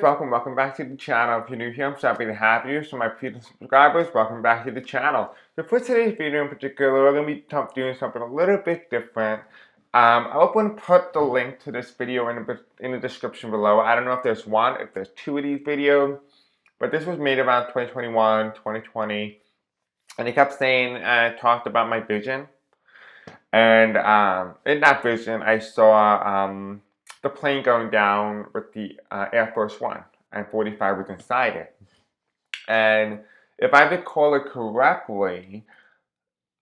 Welcome back to the channel. If you're new here, I'm so happy to have you. So my previous subscribers, welcome back to the channel. So for today's video in particular, we're going to be doing something a little bit different. I'm going to put the link to this video in the description below. I don't know if there's one, if there's two of these videos, but this was made around 2021, 2020, and he kept saying, talked about my vision. And in that vision, I saw the plane going down with the Air Force One, and 45 was inside it. And if I recall it correctly,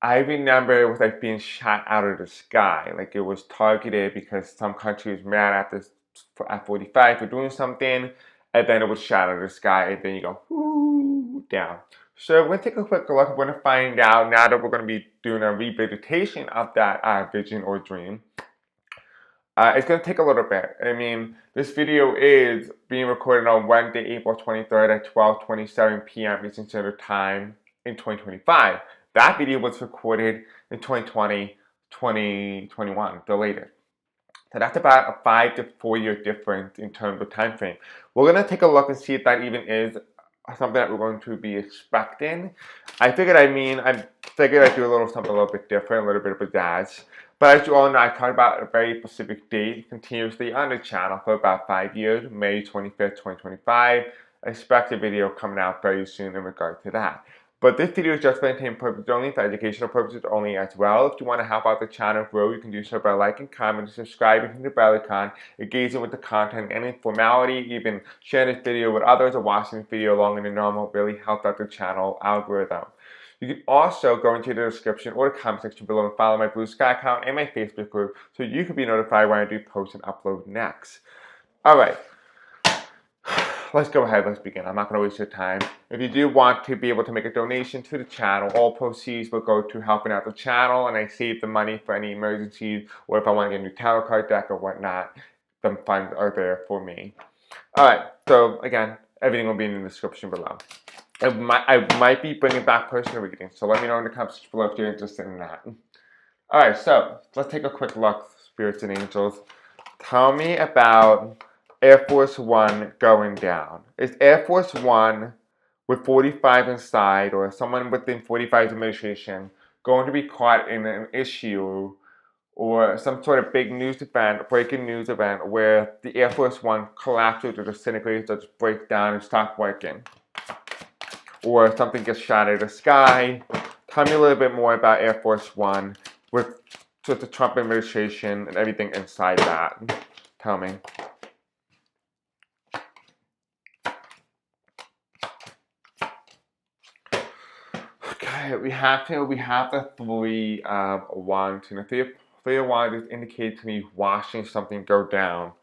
I remember it was like being shot out of the sky. Like it was targeted because some country was mad at this at 45 for doing something, and then it was shot out of the sky, and then you go whoo down. So we're gonna take a quick look. We're gonna find out now that we're gonna be doing a revisitation of that vision or dream. It's going to take a little bit. I mean, this video is being recorded on Wednesday, April 23rd at 12:27 p.m. Eastern Standard Time in 2025. That video was recorded in 2020, 2021, the latest. So that's about a 5 to 4 year difference in terms of time frame. We're going to take a look and see if that even is something that we're going to be expecting. I figured I'd do a little something a little bit different, a little bit of a dash. But as you all know, I talked about a very specific date continuously on the channel for about 5 years, May 25th, 2025. I expect a video coming out very soon in regard to that. But this video is just for entertainment purposes only, for educational purposes only as well. If you want to help out the channel grow, you can do so by liking, commenting, subscribing, hitting the bell icon, engaging with the content, any formality, even sharing this video with others or watching this video longer than normal really helps out the channel algorithm. You can also go into the description or the comment section below and follow my Blue Sky account and my Facebook group so you can be notified when I do post and upload next. Alright, let's go ahead, let's begin. I'm not going to waste your time. If you do want to be able to make a donation to the channel, all proceeds will go to helping out the channel, and I save the money for any emergencies or if I want to get a new tarot card deck or whatnot, the funds are there for me. Alright, so again, everything will be in the description below. I might be bringing back personal readings, so let me know in the comments below if you're interested in that. Alright, so let's take a quick look, spirits and angels. Tell me about Air Force One going down. Is Air Force One with 45 inside, or someone within 45's administration, going to be caught in an issue or some sort of big news event, breaking news event, where the Air Force One collapses or disintegrates or just breaks down and stops working? Or something gets shot out of the sky? Tell me a little bit more about Air Force One with the Trump administration and everything inside that. Tell me. Okay, we have the three of wands, and the three of wands indicates to me watching something go down.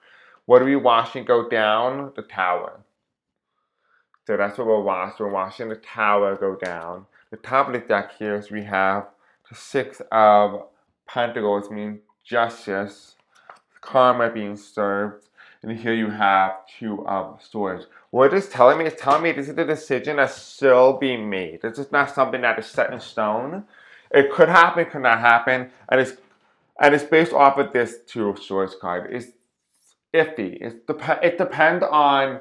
What are we watching go down? The tower. So that's what we're watching. We're watching the tower go down. The top of the deck here is we have the Six of Pentacles, meaning justice, karma being served, and here you have Two of Swords. What it's telling me this is a decision that's still being made. This is not something that is set in stone. It could happen, could not happen, and it's based off of this Two of Swords card. It's iffy. It depends on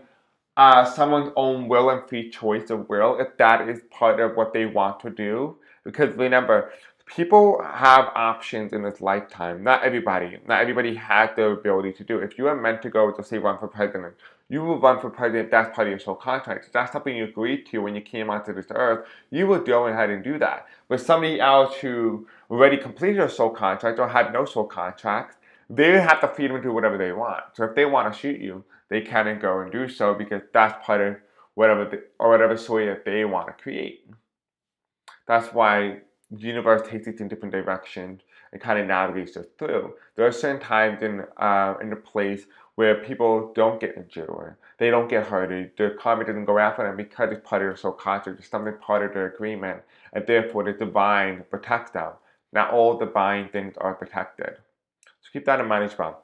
someone's own will and free choice of will, if that is part of what they want to do. Because remember, people have options in this lifetime. Not everybody has the ability to do it. If you are meant to go to say run for president, you will run for president. That's part of your soul contract. So that's something you agreed to when you came onto this earth. You will go ahead and do that. But somebody else who already completed a soul contract or had no soul contract, they have the freedom to do whatever they want. So if they want to shoot you, they can go and do so because that's part of whatever story that they want to create. That's why the universe takes it in different directions and kind of navigates us through. There are certain times in the place where people don't get injured or they don't get hurt. Their karma doesn't go after them because it's part of their soul contract. It's something part of their agreement, and therefore the divine protects them. Not all divine things are protected. So keep that in mind as well.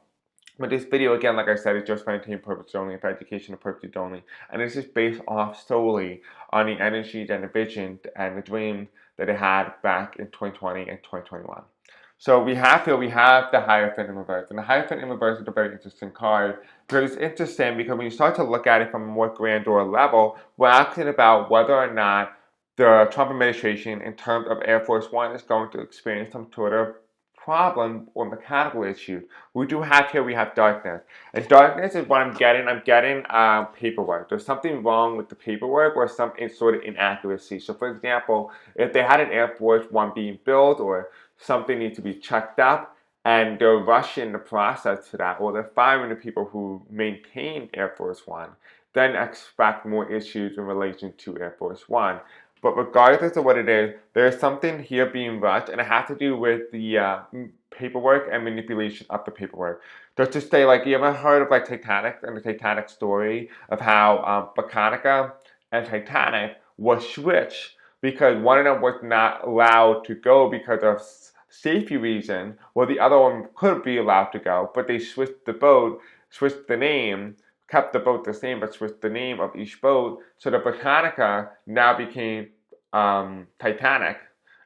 But this video, again, like I said, is just for entertainment purposes only, for educational purposes only. And this is based off solely on the energies and the vision and the dreams that I had back in 2020 and 2021. So we have here, we have the Hierophant in reverse. And the Hierophant in reverse is a very interesting card because it's interesting because when you start to look at it from a more grandeur level, we're asking about whether or not the Trump administration, in terms of Air Force One, is going to experience some sort of problem or mechanical issue. We do have here, we have darkness. And darkness is what I'm getting. I'm getting paperwork. There's something wrong with the paperwork or some sort of inaccuracy. So for example, if they had an Air Force One being built or something needs to be checked up and they're rushing the process to that or they're firing the people who maintain Air Force One, then expect more issues in relation to Air Force One. But regardless of what it is, there's something here being rushed, and it has to do with the paperwork and manipulation of the paperwork. Just to say, like, you ever heard of like Titanic and the Titanic story of how Botanica and Titanic were switched because one of them was not allowed to go because of safety reason, while the other one could be allowed to go, but they switched the boat, switched the name, kept the boat the same, but switched the name of each boat. So the Britannica now became Titanic,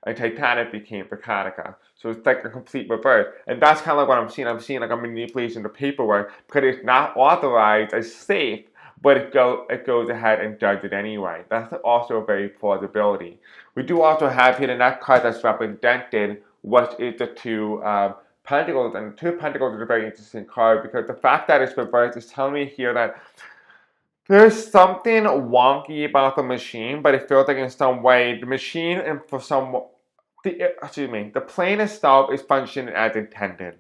and Titanic became Britannica. So it's like a complete reverse. And that's kind of like what I'm seeing. I'm seeing like a manipulation of the paperwork because it's not authorized as safe, but it goes ahead and does it anyway. That's also a very plausibility. We do also have here the next card that's represented, which is the two Pentacles, and the two Pentacles is a very interesting card because the fact that it's reversed is telling me here that there's something wonky about the machine, but it feels like in some way the machine and for some the plane itself is functioning as intended.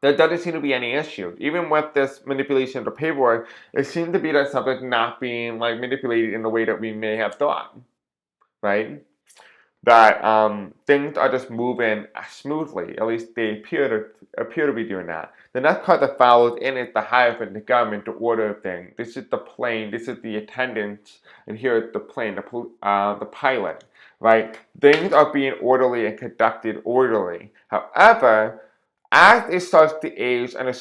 There doesn't seem to be any issue. Even with this manipulation of the paperwork, it seems to be that something's not being like manipulated in the way that we may have thought, right? That things are just moving smoothly. At least they appear to be doing that. The next card that follows in is the Hierophant, the government, the order of things. This is the plane. This is the attendants, and here is the plane, the pilot. Right? Things are being orderly and conducted orderly. However, as it starts to age and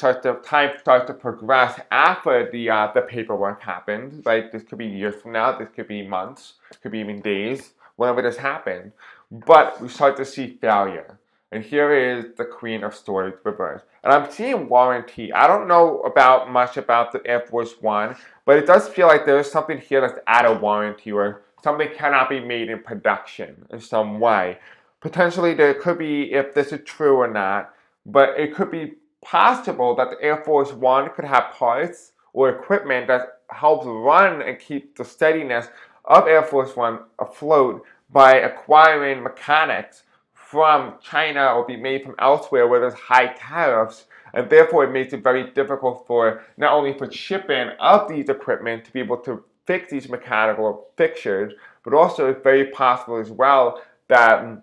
time starts to progress after the paperwork happens, right? This could be years from now. This could be months. It could be even days. Whenever this happened, but we start to see failure. And here is the Queen of Swords reversed. And I'm seeing warranty. I don't know much about the Air Force One, but it does feel like there's something here that's out of warranty or something cannot be made in production in some way. Potentially there could be, if this is true or not, but it could be possible that the Air Force One could have parts or equipment that helps run and keep the steadiness of Air Force One afloat by acquiring mechanics from China or be made from elsewhere where there's high tariffs, and therefore it makes it very difficult for not only for shipping of these equipment to be able to fix these mechanical fixtures, but also it's very possible as well that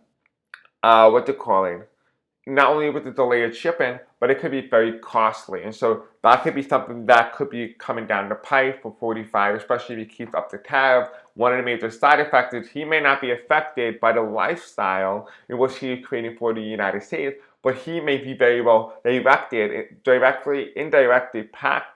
what they're calling not only with the delayed shipping, but it could be very costly. And so that could be something that could be coming down the pipe for 45, especially if he keeps up the tariff. One of the major side effects is he may not be affected by the lifestyle in which he is creating for the United States, but he may be very well indirectly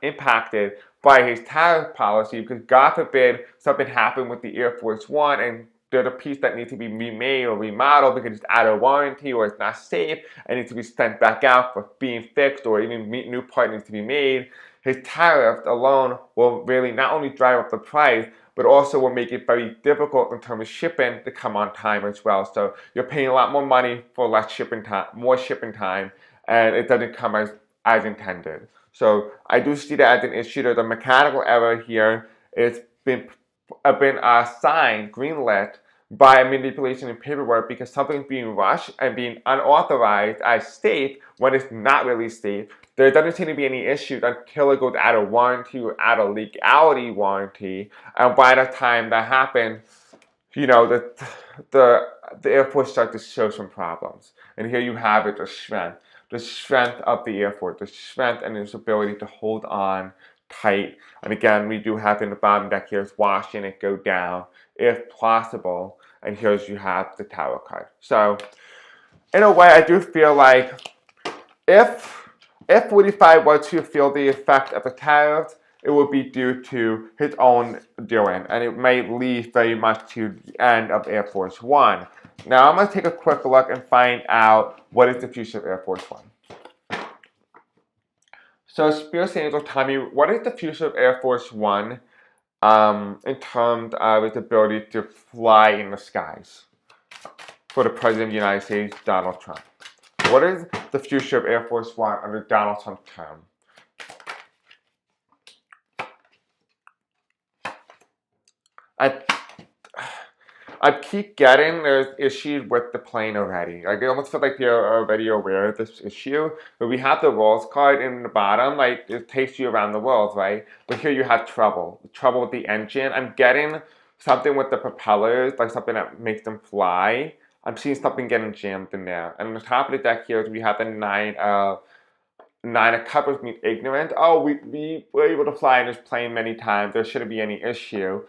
impacted by his tariff policy because God forbid something happened with the Air Force One and there's a piece that needs to be remade or remodeled because it's out of warranty or it's not safe and needs to be sent back out for being fixed or even new part needs to be made. His tariff alone will really not only drive up the price, but also will make it very difficult in terms of shipping to come on time as well. So you're paying a lot more money for less shipping time, more shipping time, and it doesn't come as intended. So I do see that as an issue. There's a mechanical error here. It's been signed, greenlit, by manipulation and paperwork because something's being rushed and being unauthorized as safe when it's not really safe. There doesn't seem to be any issues until it goes out of warranty or out of legality warranty. And by the time that happens, you know, the Air Force starts to show some problems. And here you have it, the strength of the Air Force, the strength and its ability to hold on tight. And again, we do have in the bottom deck here is watching it go down if possible. And here's you have the Tower card. So in a way, I do feel like if 45 were to feel the effect of the tariffs, it would be due to his own doing, and it may lead very much to the end of Air Force One. Now I'm going to take a quick look and find out what is the future of Air Force One. So Spirit Angel, tell me, what is the future of Air Force One in terms of its ability to fly in the skies for the President of the United States, Donald Trump? What is the future of Air Force One under Donald Trump's term? I keep getting there's issues with the plane already. Like, I almost feel like they're already aware of this issue. But we have the world's card in the bottom, like it takes you around the world, right? But here you have trouble. Trouble with the engine. I'm getting something with the propellers, like something that makes them fly. I'm seeing something getting jammed in there. And on the top of the deck here, we have the nine of cups, which means ignorant. Oh, we were able to fly in this plane many times. There shouldn't be any issue.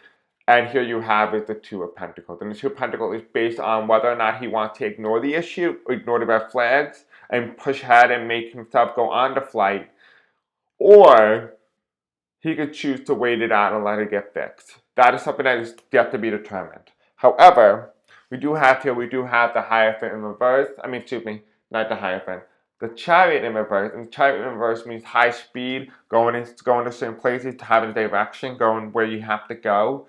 And here you have is the Two of Pentacles. And the Two of Pentacles is based on whether or not he wants to ignore the issue, or ignore the red flags, and push ahead and make himself go on the flight. Or he could choose to wait it out and let it get fixed. That is something that is yet to be determined. However, we do have the Hierophant in reverse. Excuse me, not the Hierophant. The Chariot in reverse. And the Chariot in reverse means high speed, going to certain places, having a direction, going where you have to go.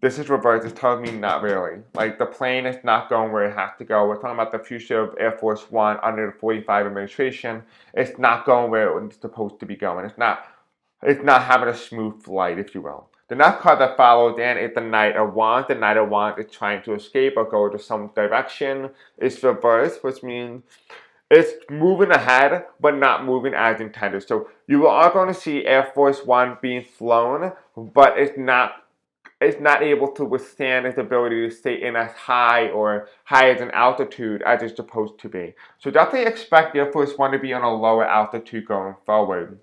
This is reverse. It's telling me not really. Like, the plane is not going where it has to go. We're talking about the future of Air Force One under the 45 administration. It's not going where it's supposed to be going. It's not having a smooth flight, if you will. The next card that follows in is the Knight of Wands. The Knight of Wands is trying to escape or go to some direction. It's reverse, which means it's moving ahead, but not moving as intended. So you are going to see Air Force One being flown, but it's not able to withstand its ability to stay in as high as an altitude as it's supposed to be. So definitely expect the Air Force One to be on a lower altitude going forward.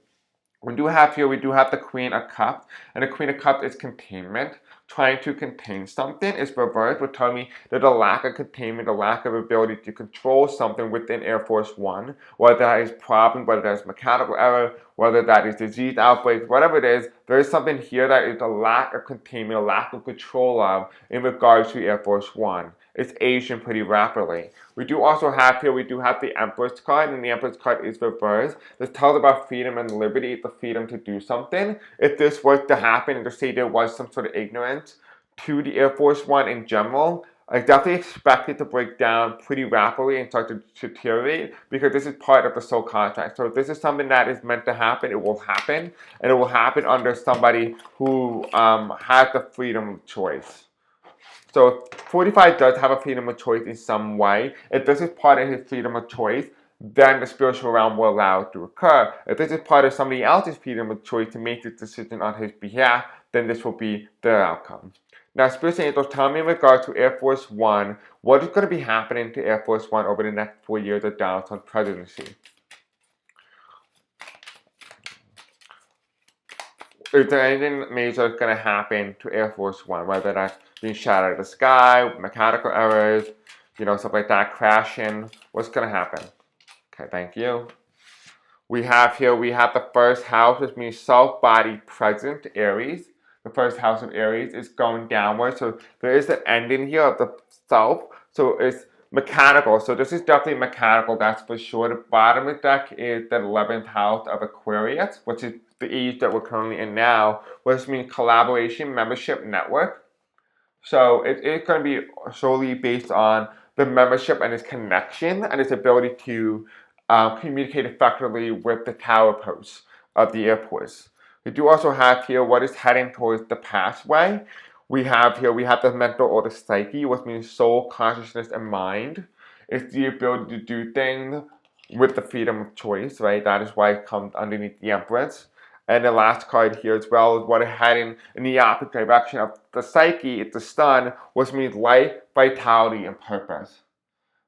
We do have the Queen of Cups, and the Queen of Cups is containment, trying to contain something. It's reversed, which tells me there's a lack of containment, a lack of ability to control something within Air Force One, whether that is problem, whether that is mechanical error, whether that is disease outbreaks, whatever it is, there is something here that is a lack of containment, a lack of control of in regards to Air Force One. It's aging pretty rapidly. We do have the Empress card, and the Empress card is reversed. This tells about freedom and liberty, the freedom to do something. If this was to happen, and to say there was some sort of ignorance to the Air Force One in general, I definitely expect it to break down pretty rapidly and start to deteriorate, because this is part of the soul contract. So if this is something that is meant to happen, it will happen, and it will happen under somebody who has the freedom of choice. So 45 does have a freedom of choice in some way. If this is part of his freedom of choice, then the spiritual realm will allow it to occur. If this is part of somebody else's freedom of choice to make this decision on his behalf, then this will be their outcome. Now, spiritual angels, tell me in regards to Air Force One, what is going to be happening to Air Force One over the next 4 years of Donald Trump's presidency? Is there anything major going to happen to Air Force One, whether that's being shot out of the sky, mechanical errors, stuff like that, crashing? What's going to happen? Okay, thank you. We have the first house, which means self-body present, Aries. The first house of Aries is going downward, so there is an ending here of the self, so it's mechanical. So this is definitely mechanical, that's for sure. The bottom of the deck is the 11th house of Aquarius, which is the age that we're currently in now, which means collaboration, membership, network. So it's going to be solely based on the membership and its connection and its ability to communicate effectively with the tower posts of the airports. We do also have here what is heading towards the pathway. We have the mental or the psyche, which means soul, consciousness, and mind. It's the ability to do things with the freedom of choice, right? That is why it comes underneath the Empress. And the last card here as well is what is heading in the opposite direction of the psyche. It's the sun, which means life, vitality, and purpose,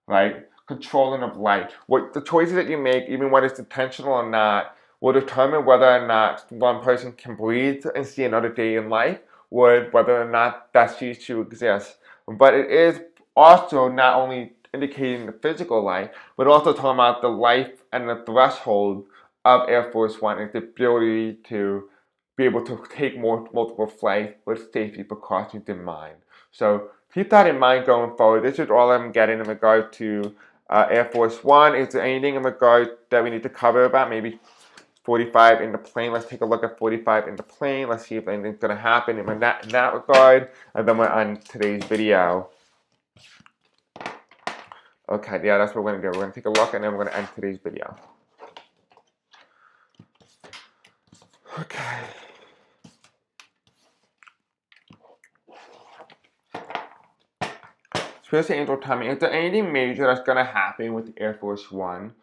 right? Controlling of life. What the choices that you make, even when it's intentional or not, will determine whether or not one person can breathe and see another day in life, or whether or not that ceases to exist. But it is also not only indicating the physical life, but also talking about the life and the threshold of Air Force One and the ability to be able to take multiple flights with safety precautions in mind. So keep that in mind going forward. This is all I'm getting in regard to Air Force One. Is there anything in regard that we need to cover about? Maybe 45 in the plane. Let's take a look at 45 in the plane. Let's see if anything's going to happen in that regard. And then we're on today's video. Okay, yeah, that's what we're going to do. We're going to take a look and then we're going to end today's video. Okay. Spiritual Angel, tell me, is there anything major that's going to happen with Air Force One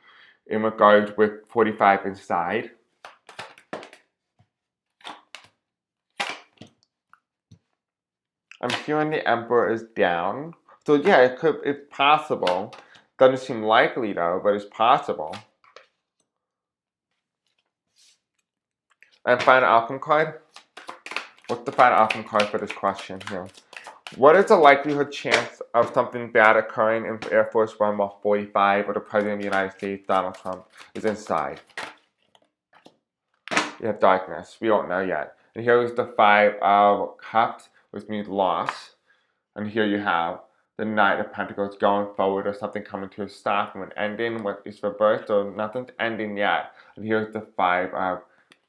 in regards with 45 inside? I'm hearing the Emperor is down. So yeah, it's possible. Doesn't seem likely though, but it's possible. And final outcome card? What's the final outcome card for this question here? What is the likelihood chance of something bad occurring in Air Force One while 45 or the President of the United States, Donald Trump, is inside? You have darkness. We don't know yet. And here is the 5 of Cups, which means loss. And here you have the Knight of Pentacles going forward or something coming to a stop and ending. What is reversed, so nothing's ending yet. And here's the 5 of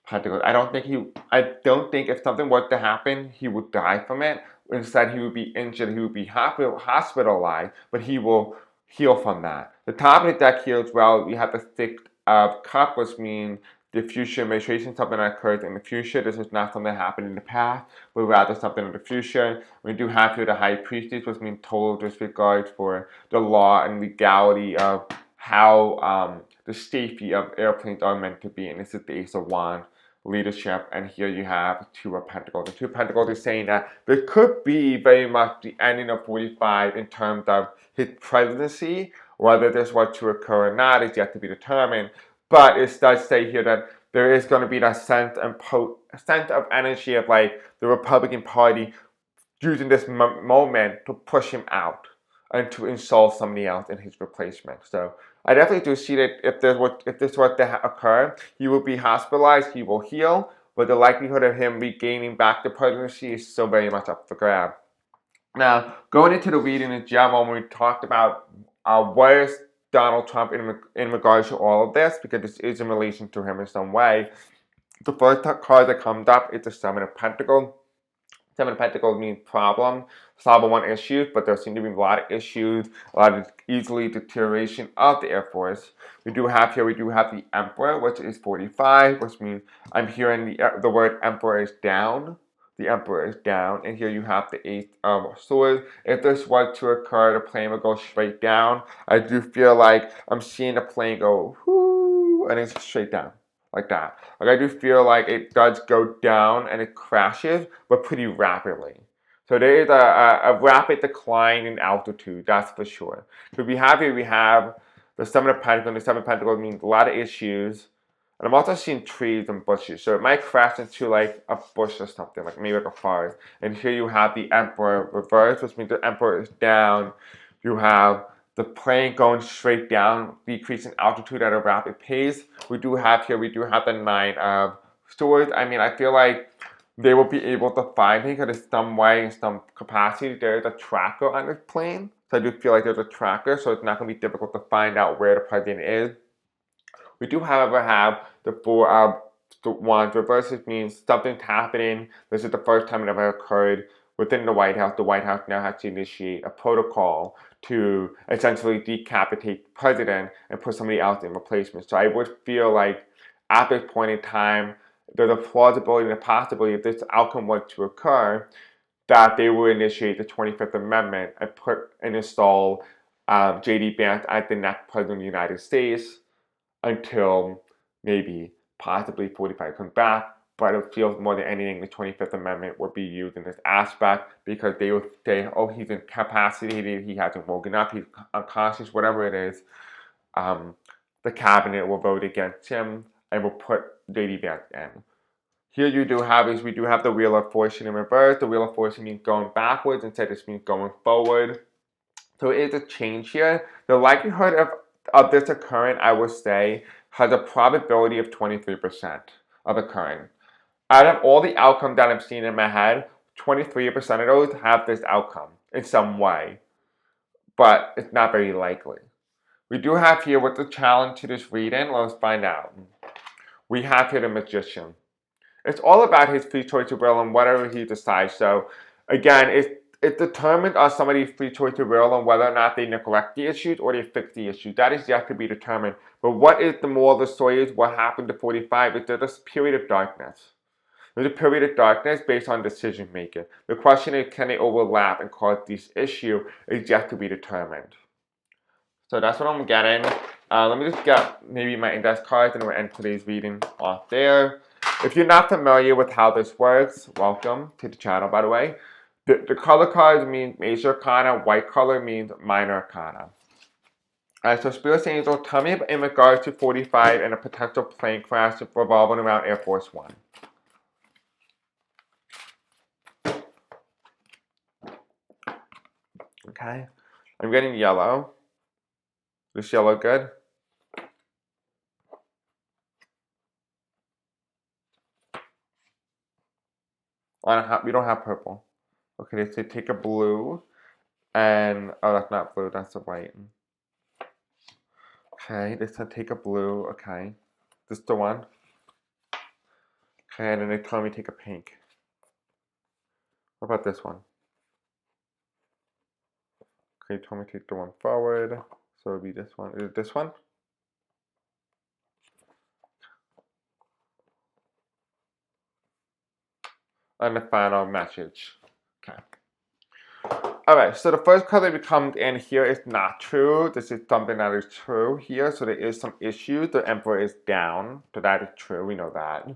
Pentacles. I don't think if something were to happen, he would die from it. Instead, he would be injured, he would be hospitalized, but he will heal from that. The top of the deck here as well, we have the 6 of Cups, which means the future administration, something that occurs in the future. This is not something that happened in the past, but rather something in the future. We do have here the High Priestess, which means total disregard for the law and legality of how the safety of airplanes are meant to be. And this is the Ace of Wands, leadership, and here you have 2 of Pentacles. The 2 of Pentacles is saying that there could be very much the ending of 45 in terms of his presidency. Whether this was to occur or not is yet to be determined. But it does say here that there is going to be that sense of energy of like the Republican Party using this moment to push him out and to install somebody else in his replacement. So I definitely do see that if this were to occur, he will be hospitalized, he will heal, but the likelihood of him regaining back the presidency is still very much up for grabs. Now, going into the reading in general, when we talked about where's Donald Trump in regards to all of this, because this is in relation to him in some way, the first card that comes up is the 7 of Pentacles. 7 of Pentacles means problem, solve one issues, but there seem to be a lot of issues, a lot of easily deterioration of the Air Force. We do have the Emperor, which is 45, which means I'm hearing the word Emperor is down. The Emperor is down, and here you have the 8 of Swords. If this was to occur, the plane will go straight down. I do feel like I'm seeing the plane go whoo, and it's straight down, like that. Like I do feel like it does go down and it crashes, but pretty rapidly. So there is a rapid decline in altitude, that's for sure. So we have the 7 of Pentacles, and the 7 of Pentacles means a lot of issues. And I'm also seeing trees and bushes, so it might crash into like a bush or something, like maybe like a forest. And here you have the Emperor reversed, which means the Emperor is down. You have the plane going straight down, decreasing altitude at a rapid pace. We do have the 9 of Swords. I mean, I feel like they will be able to find him because in some way, in some capacity, there is a tracker on this plane. So I do feel like there's a tracker, so it's not going to be difficult to find out where the president is. We do, however, have the 4 of Wands reversed, which means something's happening. This is the first time it ever occurred within the White House. The White House now has to initiate a protocol to essentially decapitate the president and put somebody else in replacement. So I would feel like at this point in time, there's a plausibility and a possibility if this outcome were to occur, that they will initiate the 25th Amendment and install J.D. Vance as the next president of the United States until maybe possibly 45 comes back. But it feels more than anything the 25th Amendment would be used in this aspect because they would say, oh, he's incapacitated, he hasn't woken up, he's unconscious, whatever it is. The cabinet will vote against him and will put J.D. Vance in. Here we do have the Wheel of Fortune in reverse. The Wheel of Fortune means going backwards, instead this means going forward. So it is a change here. The likelihood of this occurring, I would say, has a probability of 23% of occurring. Out of all the outcomes that I'm seeing in my head, 23% of those have this outcome in some way, but it's not very likely. We do have here what's the challenge to this reading. Let's find out. We have here the magician. It's all about his free choice of will and whatever he decides. So again, it determines on somebody's free choice of will and whether or not they neglect the issues or they fix the issues. That is yet to be determined. But what is the moral of the story is what happened to 45 is there's a period of darkness. There's a period of darkness based on decision making. The question is, can they overlap and cause this issue is yet to be determined. So that's what I'm getting. Let me just get maybe my index cards and we'll end today's reading off there. If you're not familiar with how this works, welcome to the channel, by the way. The color cards mean major arcana, white color means minor arcana. Alright, so Spirit Angel, tell me in regards to 45 and a potential plane crash revolving around Air Force One. Okay, I'm getting yellow. This yellow good? We don't have purple. Okay, they say take a blue, and oh, that's not blue, that's the white. Okay, they said take a blue. Okay, this is the one. Okay, and then they told me take a pink. What about this one? Okay, they told me take the one forward, so it'll be this one. Is it this one? And the final message. Okay. Alright, so the first color that comes in here is not true. This is something that is true here. So there is some issues. The Emperor is down. So that is true. We know that.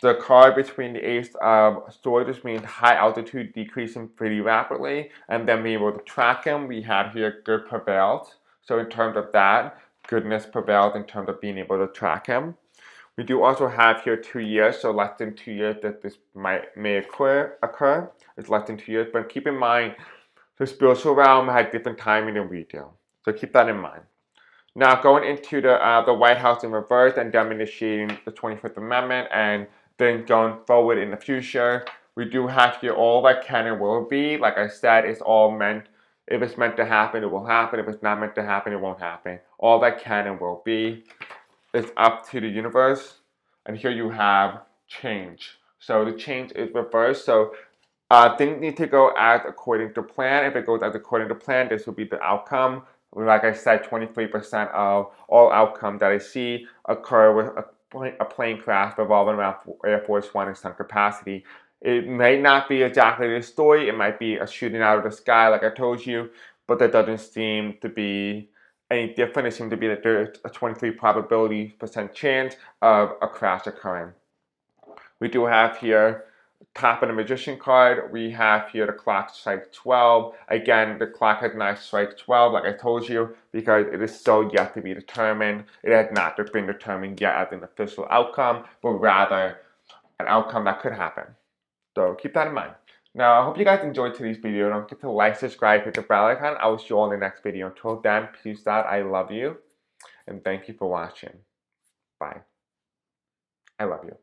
The card between the Ace of Swords, which means high altitude decreasing pretty rapidly, and then being able to track him. We have here good prevailed. So in terms of that, goodness prevailed in terms of being able to track him. We do also have here 2 years, so less than 2 years that this may occur. It's less than 2 years, but keep in mind, the spiritual realm had different timing than we do. So keep that in mind. Now going into the White House in reverse and them initiating the 25th Amendment and then going forward in the future, we do have here all that can and will be. Like I said, it's all meant, if it's meant to happen, it will happen. If it's not meant to happen, it won't happen. All that can and will be. It's up to the universe, and here you have change. So the change is reversed. So things need to go as according to plan. If it goes as according to plan, this will be the outcome. Like I said, 23% of all outcomes that I see occur with a plane crash revolving around Air Force One in some capacity. It may not be exactly the story. It might be a shooting out of the sky, like I told you, but that doesn't seem to be any different. It seems to be that there's a 23% probability chance of a crash occurring. We do have here top of the Magician card. We have here the clock strike 12. Again, the clock has not strike 12, like I told you, because it is still yet to be determined. It has not been determined yet as an official outcome, but rather an outcome that could happen. So keep that in mind. Now, I hope you guys enjoyed today's video. Don't forget to like, subscribe, hit the bell icon. I will see you all in the next video. Until then, peace out. I love you. And thank you for watching. Bye. I love you.